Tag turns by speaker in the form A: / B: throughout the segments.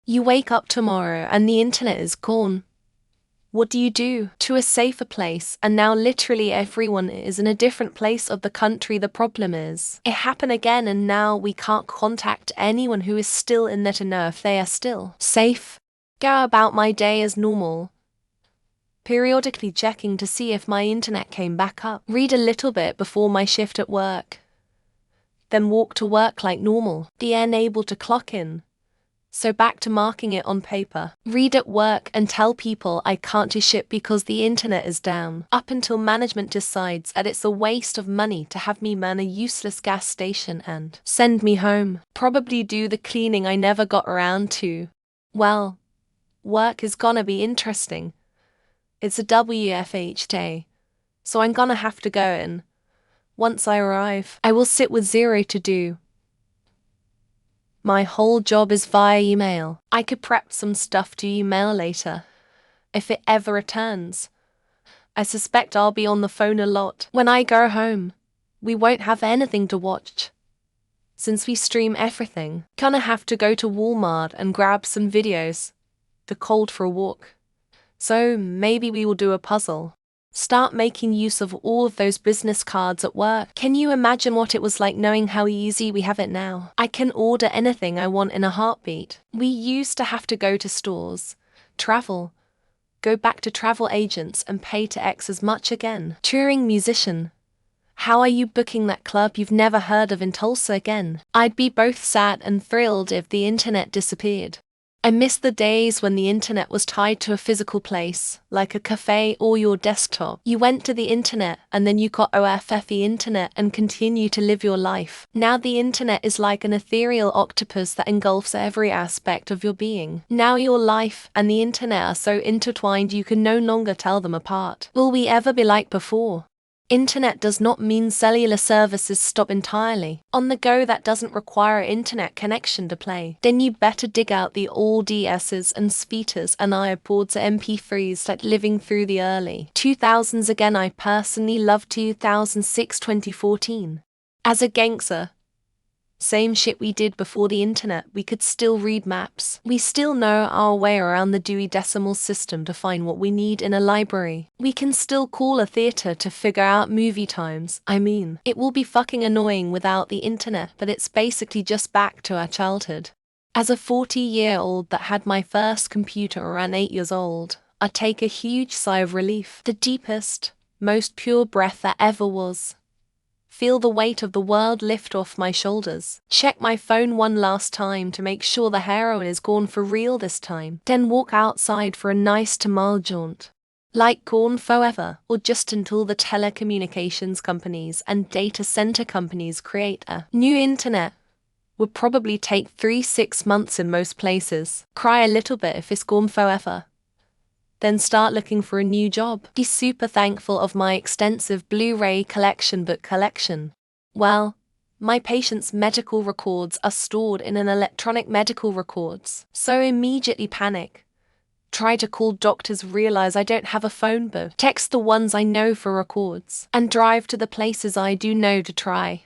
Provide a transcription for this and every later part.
A: You wake up tomorrow and the internet is gone. What do you do? To a safer place, and now literally everyone is in a different place of the country. The problem is, it happened again and now we can't contact anyone who is still in there to know if they are still safe. Go about my day as normal, periodically checking to see if my internet came back up. Read a little bit before my shift at work, then walk to work like normal. The unable to clock in, so back to marking it on paper. Read at work and tell people I can't do shit because the internet is down. Up until management decides that it's a waste of money to have me man a useless gas station and send me home. Probably do the cleaning I never got around to. Well, work is gonna be interesting. It's a WFH day, so I'm gonna have to go in. Once I arrive, I will sit with zero to do. My whole job is via email. I could prep some stuff to email later, if it ever returns. I suspect I'll be on the phone a lot. When I go home, we won't have anything to watch, since we stream everything. Gonna have to go to Walmart and grab some videos. The cold for a walk. So maybe we will do a puzzle. Start making use of all of those business cards at work. Can you imagine what it was like knowing how easy we have it now? I can order anything I want in a heartbeat. We used to have to go to stores, travel, go back to travel agents and pay to X as much again. Touring musician. How are you booking that club you've never heard of in Tulsa again? I'd be both sad and thrilled if the internet disappeared. I miss the days when the internet was tied to a physical place, like a cafe or your desktop. You went to the internet and then you got OFFE internet and continue to live your life. Now the internet is like an ethereal octopus that engulfs every aspect of your being. Now your life and the internet are so intertwined you can no longer tell them apart. Will we ever be like before? Internet does not mean cellular services stop entirely. On the go, that doesn't require internet connection to play. Then you better dig out the all DSs and speeters and iPods MP3s like living through the early 2000s again. I personally love 2006-2014. As a gangster, same shit we did before the internet. We could still read maps. We still know our way around the Dewey Decimal System to find what we need in a library. We can still call a theater to figure out movie times. I mean, it will be fucking annoying without the internet, but it's basically just back to our childhood. As a 40-year-old that had my first computer around 8 years old, I take a huge sigh of relief. The deepest, most pure breath that ever was. Feel the weight of the world lift off my shoulders. Check my phone one last time to make sure the heroin is gone for real this time. Then walk outside for a nice mile jaunt. Like gone forever, or just until the telecommunications companies and data center companies create a new internet. Would probably take 3-6 months in most places. Cry a little bit if it's gone forever. Then start looking for a new job. Be super thankful of my extensive Blu-ray book collection. Well, my patients' medical records are stored in an electronic medical records, so immediately panic. Try to call doctors, realize I don't have a phone book. Text the ones I know for records, and drive to the places I do know to try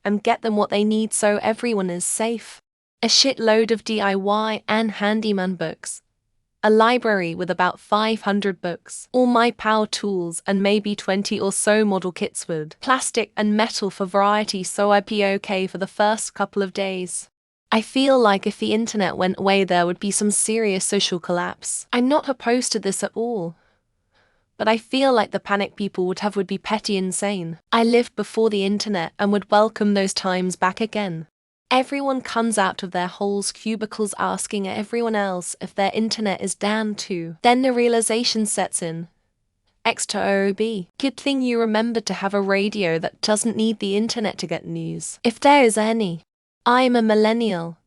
A: and get them what they need so everyone is safe. A shitload of DIY and handyman books. A library with about 500 books, all my power tools and maybe 20 or so model kits with plastic and metal for variety, so I'd be okay for the first couple of days. I feel like if the internet went away there would be some serious social collapse. I'm not opposed to this at all, but I feel like the panic people would be petty insane. I lived before the internet and would welcome those times back again. Everyone comes out of their holes cubicles asking everyone else if their internet is down too. Then the realization sets in. X to OOB. Good thing you remembered to have a radio that doesn't need the internet to get news, if there is any. I'm a millennial.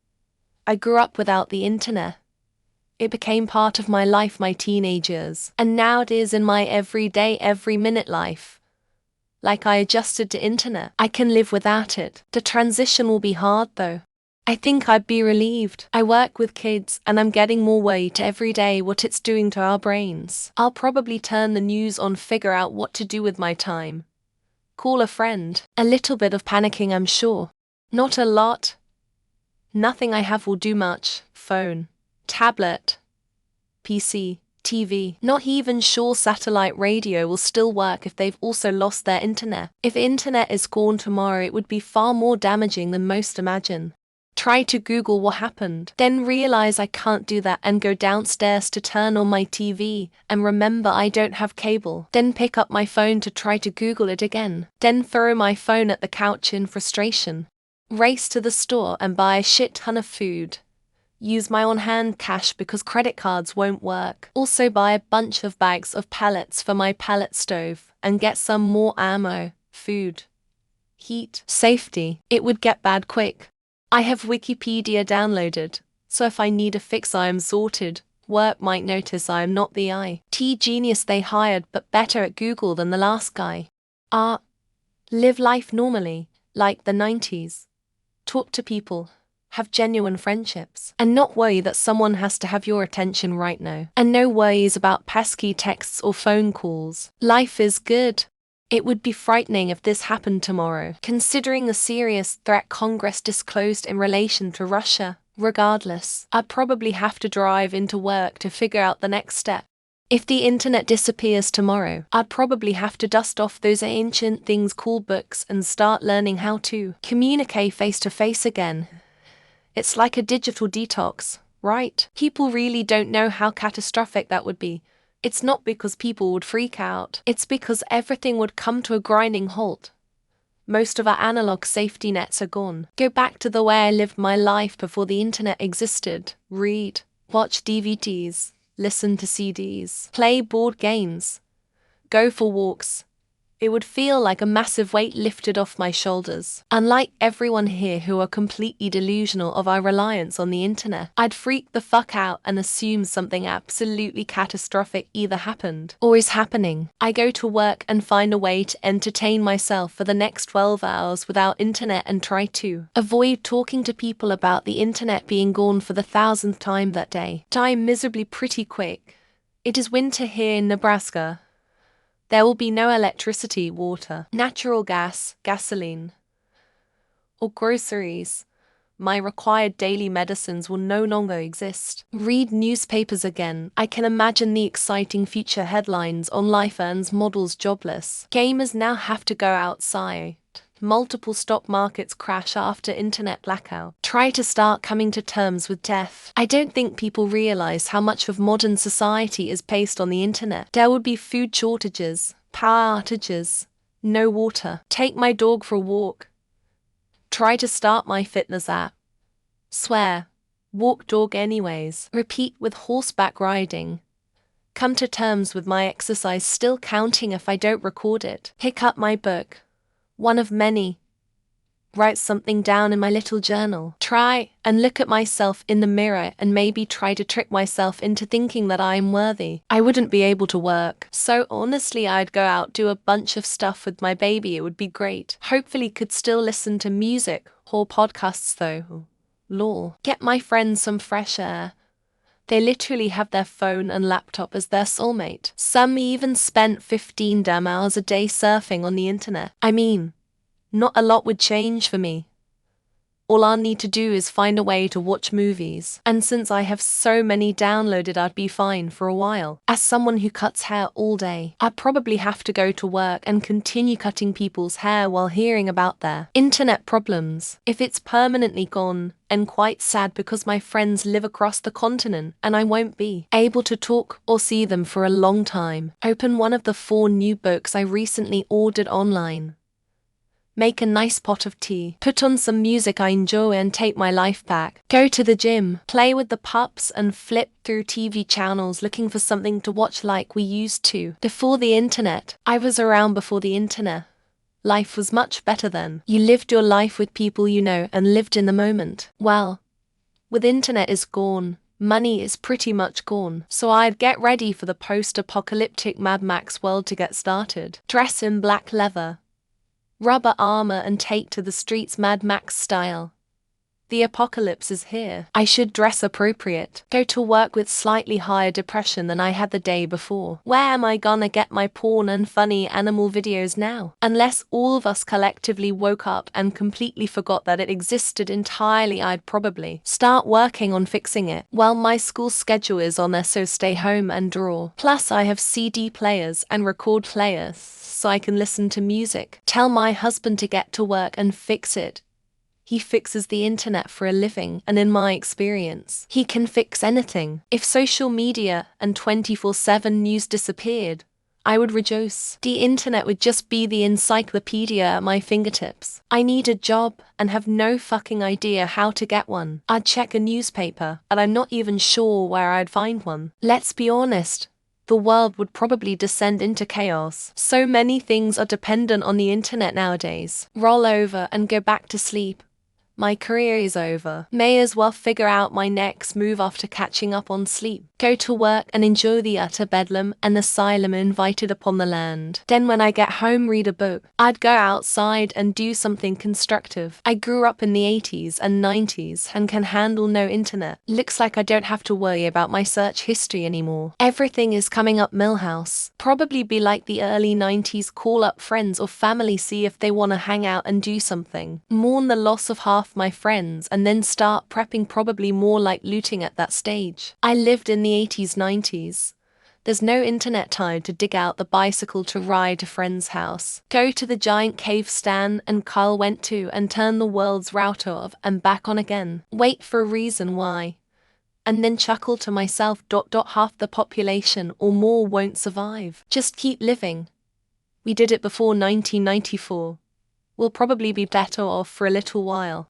A: I grew up without the internet. It became part of my life my teenage years, and now it is in my everyday, every minute life. Like I adjusted to internet, I can live without it. The transition will be hard though. I think I'd be relieved. I work with kids and I'm getting more weight every day what it's doing to our brains. I'll probably turn the news on, figure out what to do with my time. Call a friend. A little bit of panicking, I'm sure. Not a lot. Nothing I have will do much. Phone, tablet, PC, TV. Not even sure satellite radio will still work if they've also lost their internet. If internet is gone tomorrow, it would be far more damaging than most imagine. Try to Google what happened, then realize I can't do that and go downstairs to turn on my TV and remember I don't have cable. Then pick up my phone to try to Google it again. Then throw my phone at the couch in frustration. Race to the store and buy a shit ton of food. Use my on-hand cash because credit cards won't work. Also buy a bunch of bags of pellets for my pellet stove and get some more ammo, food, heat, safety. It would get bad quick. I have Wikipedia downloaded, so if I need a fix I am sorted. Work might notice I am not the IT genius they hired but better at Google than the last guy. Live life normally, like the 90s. Talk to people. Have genuine friendships. And not worry that someone has to have your attention right now. And no worries about pesky texts or phone calls. Life is good. It would be frightening if this happened tomorrow, considering the serious threat Congress disclosed in relation to Russia. Regardless, I'd probably have to drive into work to figure out the next step. If the internet disappears tomorrow, I'd probably have to dust off those ancient things called books and start learning how to communicate face to face again. It's like a digital detox, right? People really don't know how catastrophic that would be. It's not because people would freak out. It's because everything would come to a grinding halt. Most of our analog safety nets are gone. Go back to the way I lived my life before the internet existed. Read, watch DVDs, listen to CDs, play board games, go for walks. It would feel like a massive weight lifted off my shoulders. Unlike everyone here who are completely delusional of our reliance on the internet, I'd freak the fuck out and assume something absolutely catastrophic either happened or is happening. I go to work and find a way to entertain myself for the next 12 hours without internet and try to avoid talking to people about the internet being gone for the 1000th time that day. Die miserably pretty quick. It is winter here in Nebraska. There will be no electricity, water, natural gas, gasoline, or groceries. My required daily medicines will no longer exist. Read newspapers again. I can imagine the exciting future headlines on Life Earns models jobless. Gamers now have to go outside. Multiple stock markets crash after internet blackout. Try to start coming to terms with death. I don't think people realize how much of modern society is based on the internet. There would be food shortages, power outages, no water. Take my dog for a walk. Try to start my fitness app. Swear. Walk dog anyways. Repeat with horseback riding. Come to terms with my exercise still counting if I don't record it. Pick up my book. One of many. Write something down in my little journal. Try and look at myself in the mirror and maybe try to trick myself into thinking that I am worthy. I wouldn't be able to work. So honestly, I'd go out, do a bunch of stuff with my baby. It would be great. Hopefully could still listen to music or podcasts though. Lol. Get my friends some fresh air. They literally have their phone and laptop as their soulmate. Some even spent 15 damn hours a day surfing on the internet. I mean, not a lot would change for me. All I'll need to do is find a way to watch movies. And since I have so many downloaded, I'd be fine for a while. As someone who cuts hair all day, I'd probably have to go to work and continue cutting people's hair while hearing about their internet problems. If it's permanently gone, and quite sad because my friends live across the continent and I won't be able to talk or see them for a long time. Open one of the 4 new books I recently ordered online. Make a nice pot of tea, put on some music I enjoy and take my life back. Go to the gym, play with the pups and flip through TV channels looking for something to watch like we used to. Before the internet, I was around before the internet. Life was much better then. You lived your life with people you know and lived in the moment. Well, with internet is gone, money is pretty much gone. So I'd get ready for the post-apocalyptic Mad Max world to get started. Dress in black leather, rubber armor and take to the streets Mad Max style. The apocalypse is here. I should dress appropriate. Go to work with slightly higher depression than I had the day before. Where am I gonna get my porn and funny animal videos now? Unless all of us collectively woke up and completely forgot that it existed entirely, I'd probably start working on fixing it. Well, my school schedule is on there, so stay home and draw. Plus, I have CD players and record players, so I can listen to music. Tell my husband to get to work and fix it. He fixes the internet for a living, and in my experience, he can fix anything. If social media and 24/7 news disappeared, I would rejoice. The internet would just be the encyclopedia at my fingertips. I need a job and have no fucking idea how to get one. I'd check a newspaper, and I'm not even sure where I'd find one. Let's be honest. The world would probably descend into chaos. So many things are dependent on the internet nowadays. Roll over and go back to sleep. My career is over. May as well figure out my next move after catching up on sleep. Go to work and enjoy the utter bedlam and asylum invited upon the land. Then when I get home, read a book. I'd go outside and do something constructive. I grew up in the 80s and 90s and can handle no internet. Looks like I don't have to worry about my search history anymore. Everything is coming up Millhouse. Probably be like the early 90s, call up friends or family, see if they want to hang out and do something. Mourn the loss of half my friends and then start prepping, probably more like looting at that stage. I lived in the 80s, 90s. There's no internet time to dig out the bicycle to ride to friend's house. Go to the giant cave Stan and Kyle went to and turn the world's router off and back on again. Wait for a reason why. And then chuckle to myself, ... half the population or more won't survive. Just keep living. We did it before 1994. We'll probably be better off for a little while.